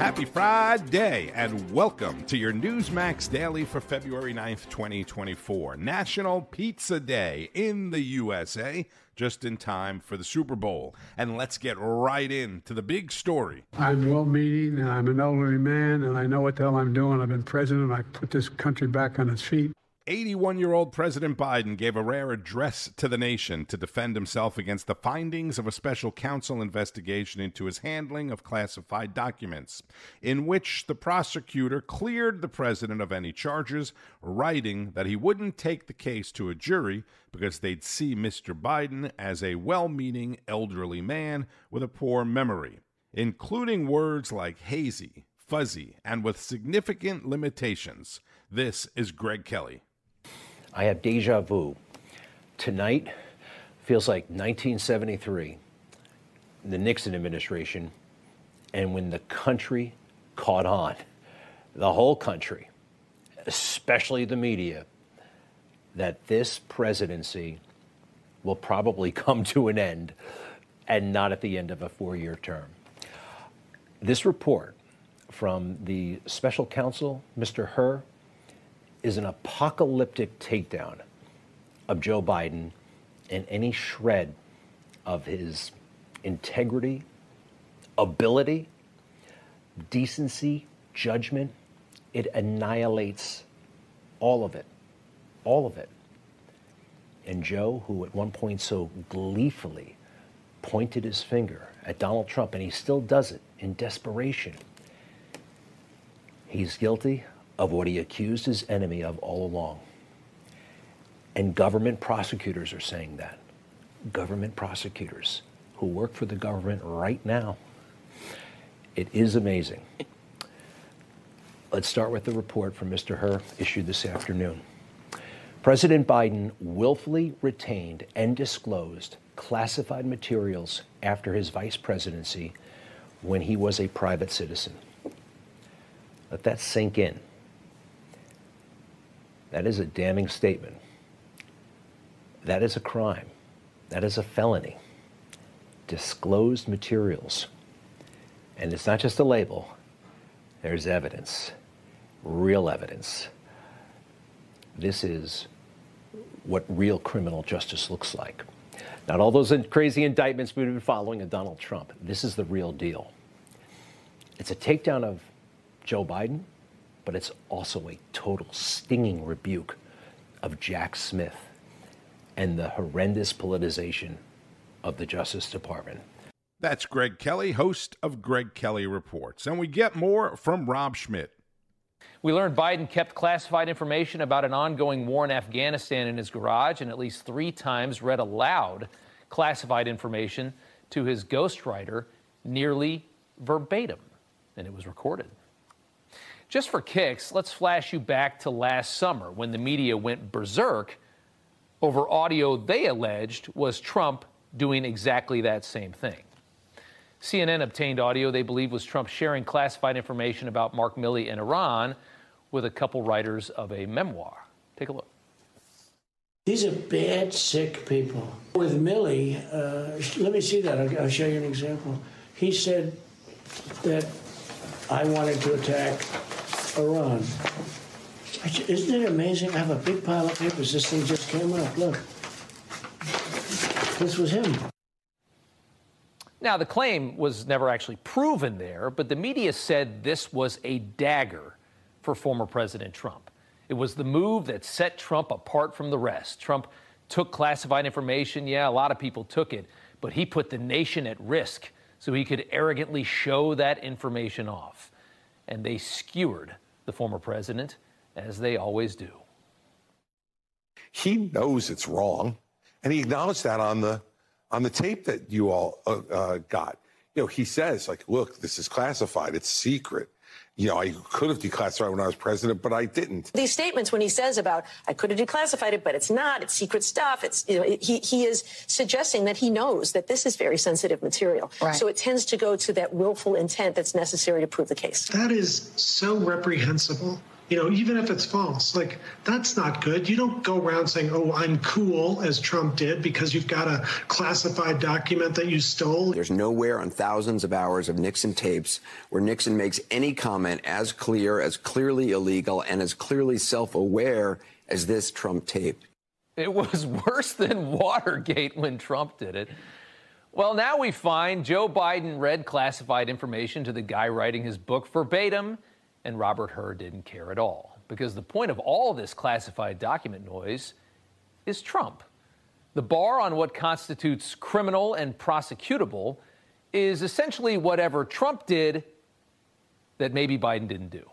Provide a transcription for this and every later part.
Happy Friday, and welcome to your Newsmax Daily for February 9th, 2024. National Pizza Day in the USA, just in time for the Super Bowl. And let's get right into the big story. I'm well-meaning, and I'm an elderly man, and I know what the hell I'm doing. I've been president. I put this country back on its feet. 81-year-old President Biden gave a rare address to the nation to defend himself against the findings of a special counsel investigation into his handling of classified documents, in which the prosecutor cleared the president of any charges, writing that he wouldn't take the case to a jury because they'd see Mr. Biden as a well-meaning elderly man with a poor memory, including words like hazy, fuzzy, and with significant limitations. This is Greg Kelly. I have deja vu. Tonight feels like 1973, the Nixon administration, and when the country caught on, the whole country, especially the media, that this presidency will probably come to an end and not at the end of a 4-year term. This report from the Special Counsel, Mr. Hur, is an apocalyptic takedown of Joe Biden and any shred of his integrity, ability, decency, judgment. It annihilates all of it, all of it. And Joe, who at one point so gleefully pointed his finger at Donald Trump, and he still does it in desperation, he's guilty of what he accused his enemy of all along. And government prosecutors are saying that. Government prosecutors who work for the government right now. It is amazing. Let's start with the report from Mr. Hur issued this afternoon. President Biden willfully retained and disclosed classified materials after his vice presidency when he was a private citizen. Let that sink in. That is a damning statement. That is a crime. That is a felony. Disclosed materials. And it's not just a label. There's evidence. Real evidence. This is what real criminal justice looks like. Not all those crazy indictments we've been following of Donald Trump. This is the real deal. It's a takedown of Joe Biden, but it's also a total stinging rebuke of Jack Smith and the horrendous politicization of the Justice Department. That's Greg Kelly, host of Greg Kelly Reports. And we get more from Rob Schmitt. We learned Biden kept classified information about an ongoing war in Afghanistan in his garage and at least 3 times read aloud classified information to his ghostwriter nearly verbatim. And it was recorded. Just for kicks, let's flash you back to last summer when the media went berserk over audio they alleged was Trump doing exactly that same thing. CNN obtained audio they believe was Trump sharing classified information about Mark Milley and Iran with a couple writers of a memoir. Take a look. These are bad, sick people. With Milley, let me see that. I'll show you an example. He said that I wanted to attack Iran. Isn't it amazing? I have a big pile of papers. This thing just came up. Look. This was him. Now, the claim was never actually proven there, but the media said this was a dagger for former President Trump. It was the move that set Trump apart from the rest. Trump took classified information. Yeah, a lot of people took it, but he put the nation at risk so he could arrogantly show that information off. And they skewered the former president, as they always do. He knows it's wrong, and he acknowledged that on the tape that you all got. You know, he says, like, look, this is classified. It's secret. You know, I could have declassified when I was president, but I didn't. These statements, when he says about, I could have declassified it, but it's not, it's secret stuff. It's, you know, he is suggesting that he knows that this is very sensitive material. Right. So it tends to go to that willful intent that's necessary to prove the case. That is so reprehensible. even if it's false. Like, that's not good. You don't go around saying, oh, I'm cool, as Trump did, because you've got a classified document that you stole. There's nowhere on thousands of hours of Nixon tapes where Nixon makes any comment as clearly illegal, and as clearly self-aware as this Trump tape. It was worse than Watergate when Trump did it. Well, now we find Joe Biden read classified information to the guy writing his book verbatim, and Robert Hur didn't care at all. Because the point of all this classified document noise is Trump. The bar on what constitutes criminal and prosecutable is essentially whatever Trump did that maybe Biden didn't do.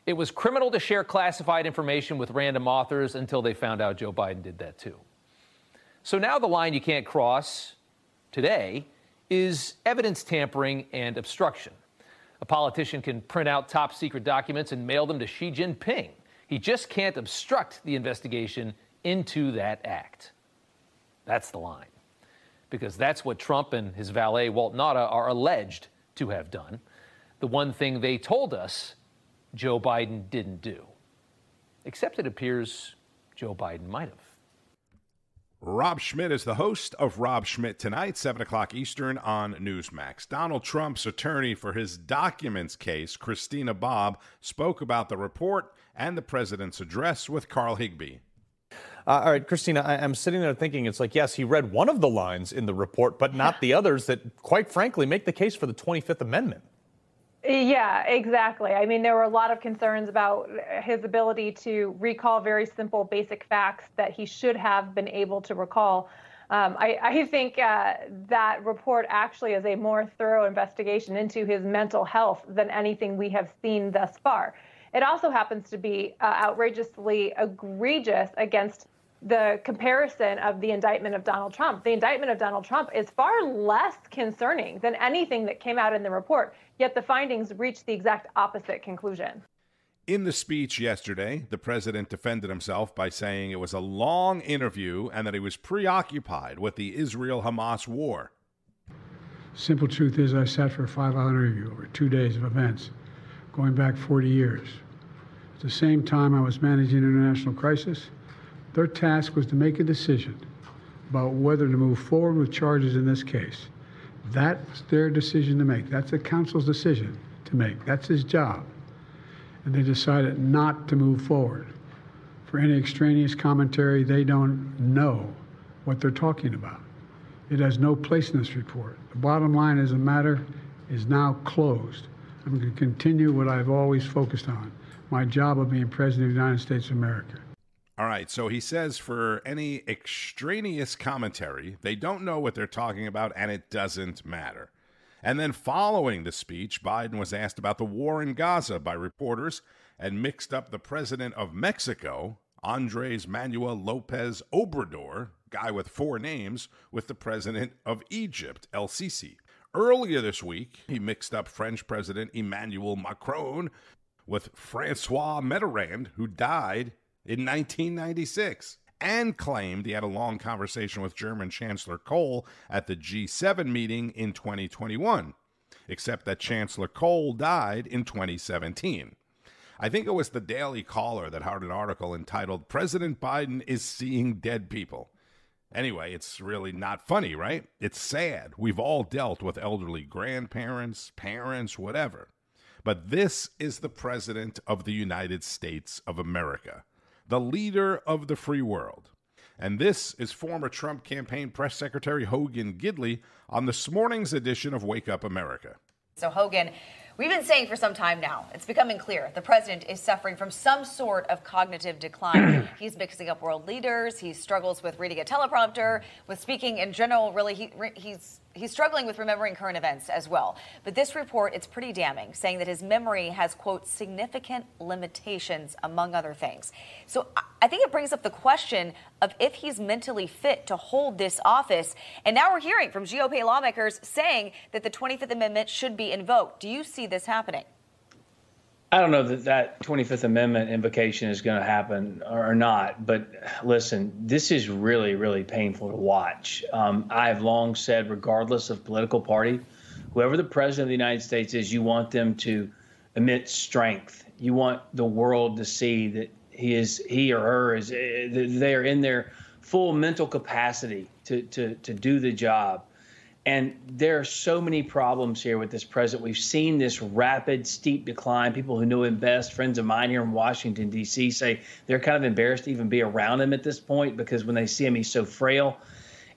It was criminal to share classified information with random authors until they found out Joe Biden did that too. So now the line you can't cross today is evidence tampering and obstruction. A politician can print out top secret documents and mail them to Xi Jinping. He just can't obstruct the investigation into that act. That's the line. Because that's what Trump and his valet, Walt Nauta, are alleged to have done. The one thing they told us Joe Biden didn't do. Except it appears Joe Biden might have. Rob Schmitt is the host of Rob Schmitt Tonight, 7 o'clock Eastern on Newsmax. Donald Trump's attorney for his documents case, Christina Bobb, spoke about the report and the president's address with Carl Higbee. All right, Christina, I'm sitting there thinking, it's like, yes, he read one of the lines in the report, but not the others that, quite frankly, make the case for the 25th Amendment. Yeah, exactly. I mean, there were a lot of concerns about his ability to recall very simple, basic facts that he should have been able to recall. I think that report actually is a more thorough investigation into his mental health than anything we have seen thus far. It also happens to be outrageously egregious against the comparison of the indictment of Donald Trump. The indictment of Donald Trump is far less concerning than anything that came out in the report, yet the findings reach the exact opposite conclusion. In the speech yesterday, the president defended himself by saying it was a long interview and that he was preoccupied with the Israel-Hamas war. Simple truth is I sat for a 5-hour interview over 2 days of events, going back 40 years. At the same time I was managing an international crisis. Their task was to make a decision about whether to move forward with charges in this case. That's their decision to make. That's the counsel's decision to make. That's his job. And they decided not to move forward. For any extraneous commentary, they don't know what they're talking about. It has no place in this report. The bottom line is the matter is now closed. I'm going to continue what I've always focused on, my job of being President of the United States of America. All right, so he says for any extraneous commentary, they don't know what they're talking about and it doesn't matter. And then following the speech, Biden was asked about the war in Gaza by reporters and mixed up the president of Mexico, Andres Manuel Lopez Obrador, guy with 4 names, with the president of Egypt, El Sisi. Earlier this week, he mixed up French President Emmanuel Macron with Francois Mitterrand, who died in 1996, and claimed he had a long conversation with German Chancellor Kohl at the G7 meeting in 2021, except that Chancellor Kohl died in 2017. I think it was the Daily Caller that had an article entitled, "President Biden is Seeing Dead People." Anyway, it's really not funny, right? It's sad. We've all dealt with elderly grandparents, parents, whatever. But this is the President of the United States of America, the leader of the free world. And this is former Trump campaign press secretary Hogan Gidley on this morning's edition of Wake Up America. So, Hogan, we've been saying for some time now, it's becoming clear the president is suffering from some sort of cognitive decline. He's mixing up world leaders. He struggles with reading a teleprompter, with speaking in general. Really, he's struggling with remembering current events as well. But this report, it's pretty damning, saying that his memory has, quote, significant limitations, among other things. So I think it brings up the question of if he's mentally fit to hold this office. And now we're hearing from GOP lawmakers saying that the 25th Amendment should be invoked. Do you see this happening? I don't know that 25th Amendment invocation is going to happen or not. But listen, this is really, really painful to watch. I have long said, regardless of political party, whoever the president of the United States is, you want them to emit strength. You want the world to see that he or her is they are in their full mental capacity to do the job. And there are so many problems here with this president. We've seen this rapid, steep decline. People who know him best, friends of mine here in Washington, D.C., say they're kind of embarrassed to even be around him at this point because when they see him, he's so frail.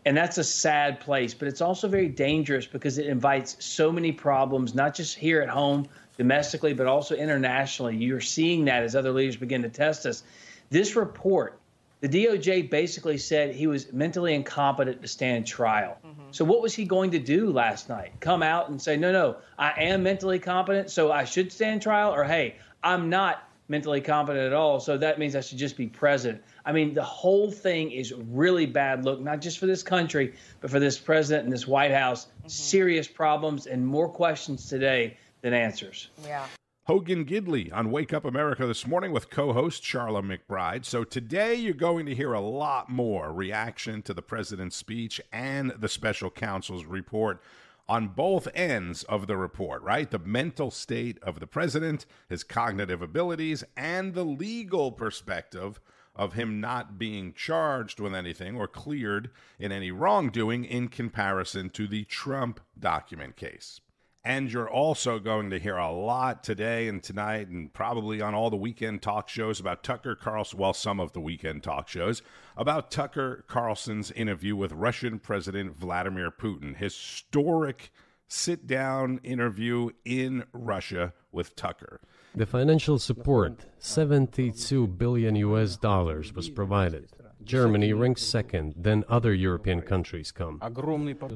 And that's a sad place. But it's also very dangerous because it invites so many problems, not just here at home, domestically, but also internationally. You're seeing that as other leaders begin to test us. This report, the DOJ basically said he was mentally incompetent to stand trial. So what was he going to do last night? Come out and say, no, I am mentally competent, so I should stand trial? Or, hey, I'm not mentally competent at all, so that means I should just be president. I mean, the whole thing is really bad look, not just for this country, but for this president and this White House. Serious problems and more questions today than answers. Yeah. Hogan Gidley on Wake Up America this morning with co-host Charla McBride. So today you're going to hear a lot more reaction to the president's speech and the special counsel's report on both ends of the report, right? The mental state of the president, his cognitive abilities, and the legal perspective of him not being charged with anything or cleared in any wrongdoing in comparison to the Trump document case. And you're also going to hear a lot today and tonight and probably on all the weekend talk shows about Tucker Carlson, well, some of the weekend talk shows, about Tucker Carlson's interview with Russian President Vladimir Putin. Historic sit-down interview in Russia with Tucker. The financial support, $72 billion was provided. Germany ranks second, then other European countries come.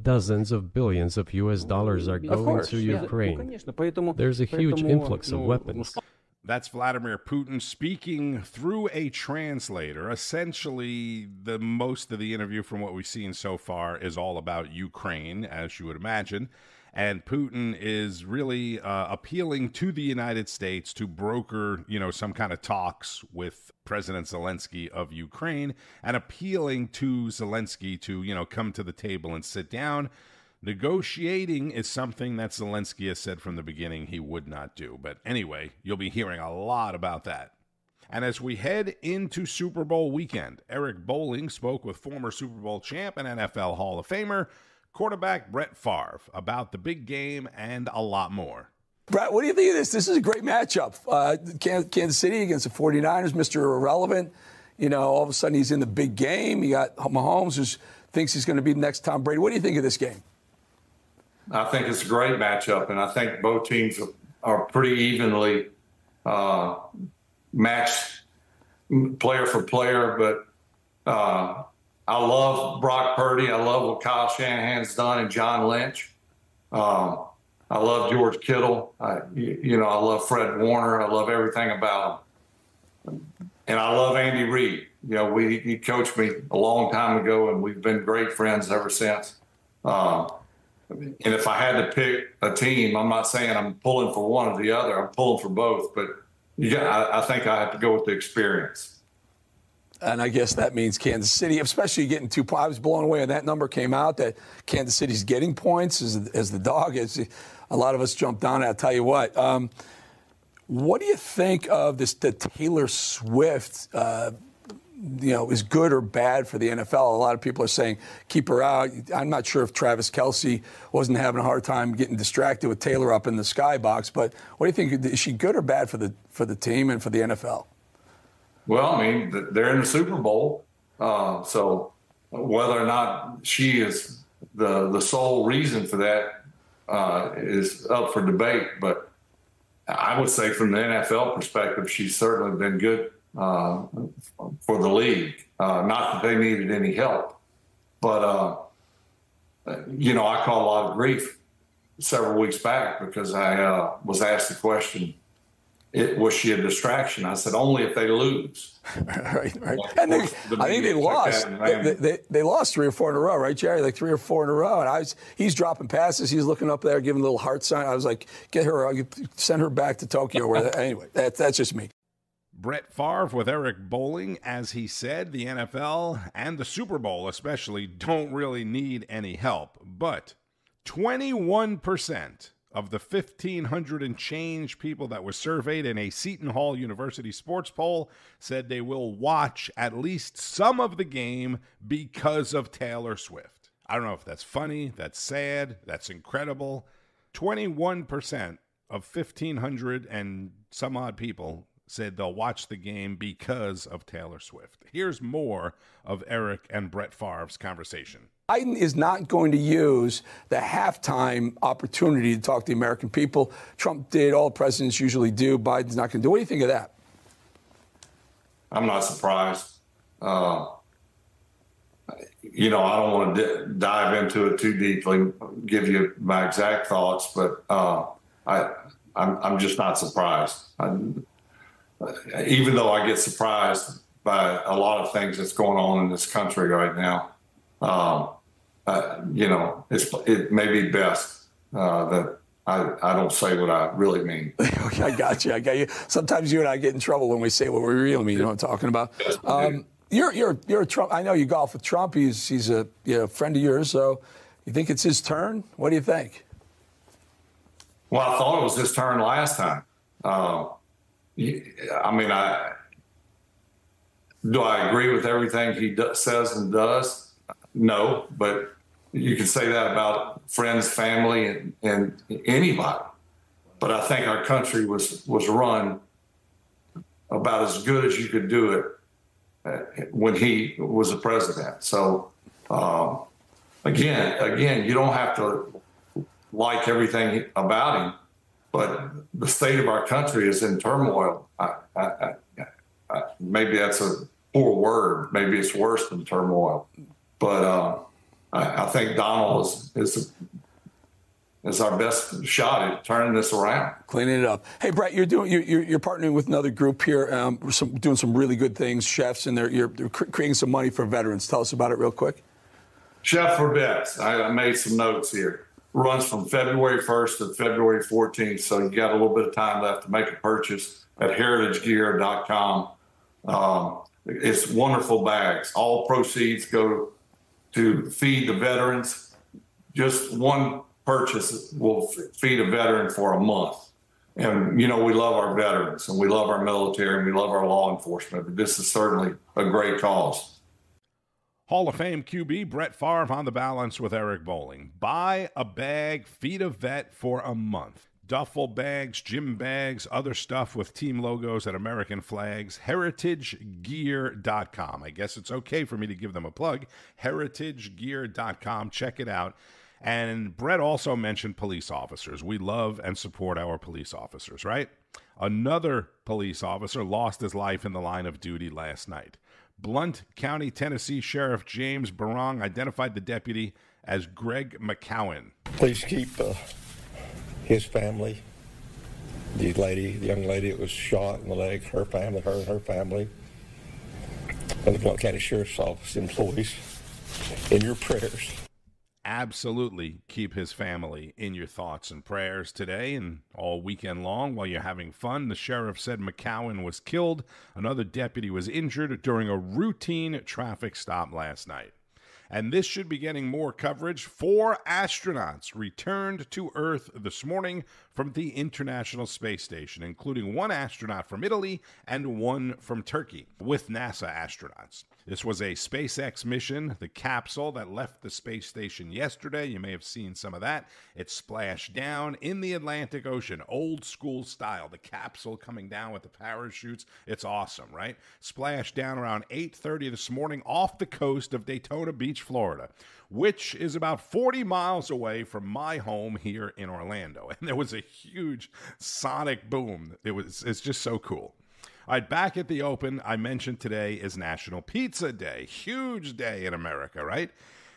Dozens of billions of US dollars are going to Ukraine. There's a huge influx of weapons. That's Vladimir Putin speaking through a translator. Essentially, the most of the interview from what we've seen so far is all about Ukraine, as you would imagine. And Putin is really appealing to the United States to broker, some kind of talks with President Zelensky of Ukraine and appealing to Zelensky to, come to the table and sit down. Negotiating is something that Zelensky has said from the beginning he would not do. But anyway, you'll be hearing a lot about that. And as we head into Super Bowl weekend, Eric Bolling spoke with former Super Bowl champ and NFL Hall of Famer, quarterback Brett Favre, about the big game and a lot more. Brett, what do you think of this? This is a great matchup. Kansas City against the 49ers, Mr. Irrelevant. All of a sudden he's in the big game. You got Mahomes, who thinks he's going to be the next Tom Brady. What do you think of this game? I think it's a great matchup, and I think both teams are pretty evenly matched player for player. But I love Brock Purdy. I love what Kyle Shanahan's done and John Lynch. I love George Kittle. I love Fred Warner. I love everything about him. And I love Andy Reid. He coached me a long time ago, and we've been great friends ever since. And if I had to pick a team, I'm not saying I'm pulling for one or the other. I'm pulling for both. But I think I have to go with the experience. And I guess that means Kansas City, especially getting 2 points. I was blown away when that number came out that Kansas City's getting points as the dog. A lot of us jumped on it. I'll tell you what. What do you think of this? The Taylor Swift, is good or bad for the NFL? A lot of people are saying keep her out. I'm not sure if Travis Kelce wasn't having a hard time getting distracted with Taylor up in the skybox. But what do you think? Is she good or bad for the team and for the NFL? Well, they're in the Super Bowl, so whether or not she is the sole reason for that is up for debate. But I would say from the NFL perspective, she's certainly been good for the league. Not that they needed any help, but I caught a lot of grief several weeks back because I was asked the question, was she a distraction? I said, only if they lose. Right. And I think they lost. They lost 3 or 4 in a row, right, Jerry? Like 3 or 4 in a row. And he's dropping passes. He's looking up there, giving a little heart sign. I was like, get her, send her back to Tokyo. Anyway, that's just me. Brett Favre with Eric Bolling. As he said, the NFL and the Super Bowl especially don't really need any help. But 21% of the 1,500 and change people that were surveyed in a Seton Hall University sports poll said they will watch at least some of the game because of Taylor Swift. I don't know if that's funny, that's sad, that's incredible. 21% of 1,500 and some odd people said they'll watch the game because of Taylor Swift. Here's more of Eric and Brett Favre's conversation. Biden is not going to use the halftime opportunity to talk to the American people. Trump did, all presidents usually do. Biden's not going to do. What do you think of that? I'm not surprised. You know, I don't want to dive into it too deeply, give you my exact thoughts, but I'm just not surprised. Even though I get surprised by a lot of things that's going on in this country right now, you know, it may be best that I don't say what I really mean. I got you. Sometimes you and I get in trouble when we say what we really mean. You know what I'm talking about? You're a Trump. I know you golf with Trump. He's a friend of yours. So you think it's his turn? What do you think? Well, I thought it was his turn last time. I mean, do I agree with everything he says and does? No, but you can say that about friends, family, and anybody. But I think our country was run about as good as you could do it when he was the president. So again, you don't have to like everything about him, but the state of our country is in turmoil. Maybe that's a poor word. Maybe it's worse than turmoil. But I think Donald is our best shot at turning this around, cleaning it up. Hey, Brett, you're partnering with another group here, doing some really good things, chefs, and you're creating some money for veterans. Tell us about it real quick. Chef for Vets. I made some notes here. Runs from February 1st to February 14th, so you got a little bit of time left to make a purchase at heritagegear.com. It's wonderful bags. All proceeds go to feed the veterans. Just one purchase will feed a veteran for a month. And, you know, we love our veterans and we love our military and we love our law enforcement, but this is certainly a great cause. Hall of Fame QB Brett Favre on the balance with Eric Bolling. Buy a bag, feed a vet for a month. Duffel bags, gym bags, other stuff with team logos and American flags. heritagegear.com. I guess it's okay for me to give them a plug. heritagegear.com. Check it out. And Brett also mentioned police officers. We love and support our police officers, right? Another police officer lost his life in the line of duty last night. Blount County, Tennessee Sheriff James Barong identified the deputy as Greg McCowan. Please keep his family, the young lady that was shot in the leg, her and her family, and the Blount County Sheriff's Office employees in your prayers. Absolutely keep his family in your thoughts and prayers today and all weekend long while you're having fun. The sheriff said McCowan was killed. Another deputy was injured during a routine traffic stop last night. And this should be getting more coverage. 4 astronauts returned to Earth this morning from the International Space Station, including 1 astronaut from Italy and 1 from Turkey, with NASA astronauts. This was a SpaceX mission, the capsule that left the space station yesterday. You may have seen some of that. It splashed down in the Atlantic Ocean, old school style. The capsule coming down with the parachutes. It's awesome, right? Splashed down around 8:30 this morning off the coast of Daytona Beach, Florida, which is about 40 miles away from my home here in Orlando. And there was a huge sonic boom. It's just so cool. All right, back at the Open, I mentioned today is National Pizza Day. Huge day in America, right?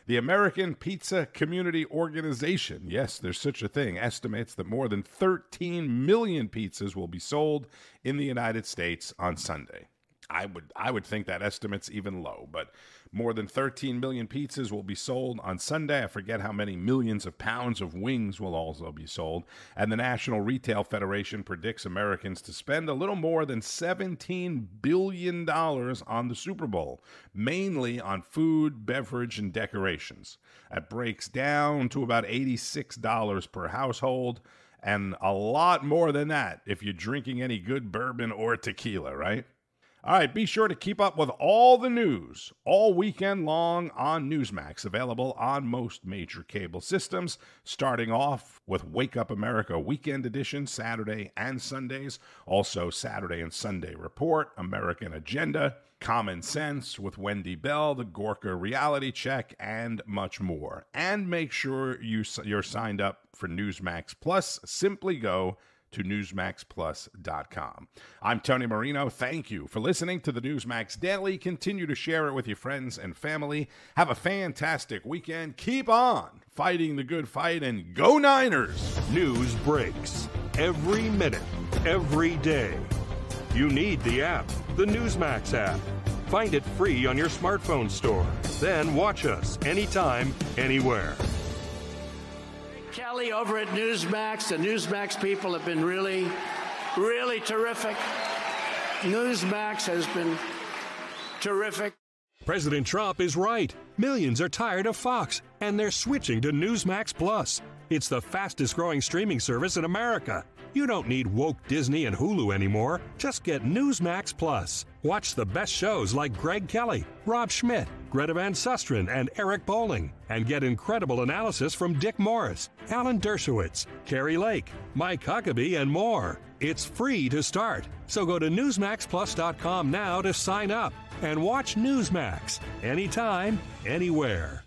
The American Pizza Community Organization, yes, there's such a thing, estimates that more than 13 million pizzas will be sold in the United States on Sunday. I would think that estimate's even low, but more than 13 million pizzas will be sold on Sunday. I forget how many millions of pounds of wings will also be sold. And the National Retail Federation predicts Americans to spend a little more than $17 billion on the Super Bowl, mainly on food, beverage, and decorations. That breaks down to about $86 per household. and a lot more than that if you're drinking any good bourbon or tequila, right? All right, be sure to keep up with all the news all weekend long on Newsmax, available on most major cable systems, starting off with Wake Up America Weekend Edition, Saturday and Sundays, also Saturday and Sunday Report, American Agenda, Common Sense with Wendy Bell, the Gorka Reality Check, and much more. And make sure you're signed up for Newsmax Plus. Simply go to newsmaxplus.com. I'm Tony Marino. Thank you for listening to the Newsmax Daily. Continue to share it with your friends and family. Have a fantastic weekend. Keep on fighting the good fight, and go Niners! News breaks every minute, every day. You need the app, the Newsmax app. Find it free on your smartphone store. Then watch us anytime, anywhere. Kelly over at Newsmax. The Newsmax people have been really, really terrific. Newsmax has been terrific. President Trump is right. Millions are tired of Fox, and they're switching to Newsmax Plus. It's the fastest growing streaming service in America. You don't need woke Disney and Hulu anymore. Just get Newsmax Plus. Watch the best shows like Greg Kelly, Rob Schmitt, Greta Van Susteren, and Eric Bolling. And get incredible analysis from Dick Morris, Alan Dershowitz, Carrie Lake, Mike Huckabee, and more. It's free to start. So go to NewsmaxPlus.com now to sign up and watch Newsmax anytime, anywhere.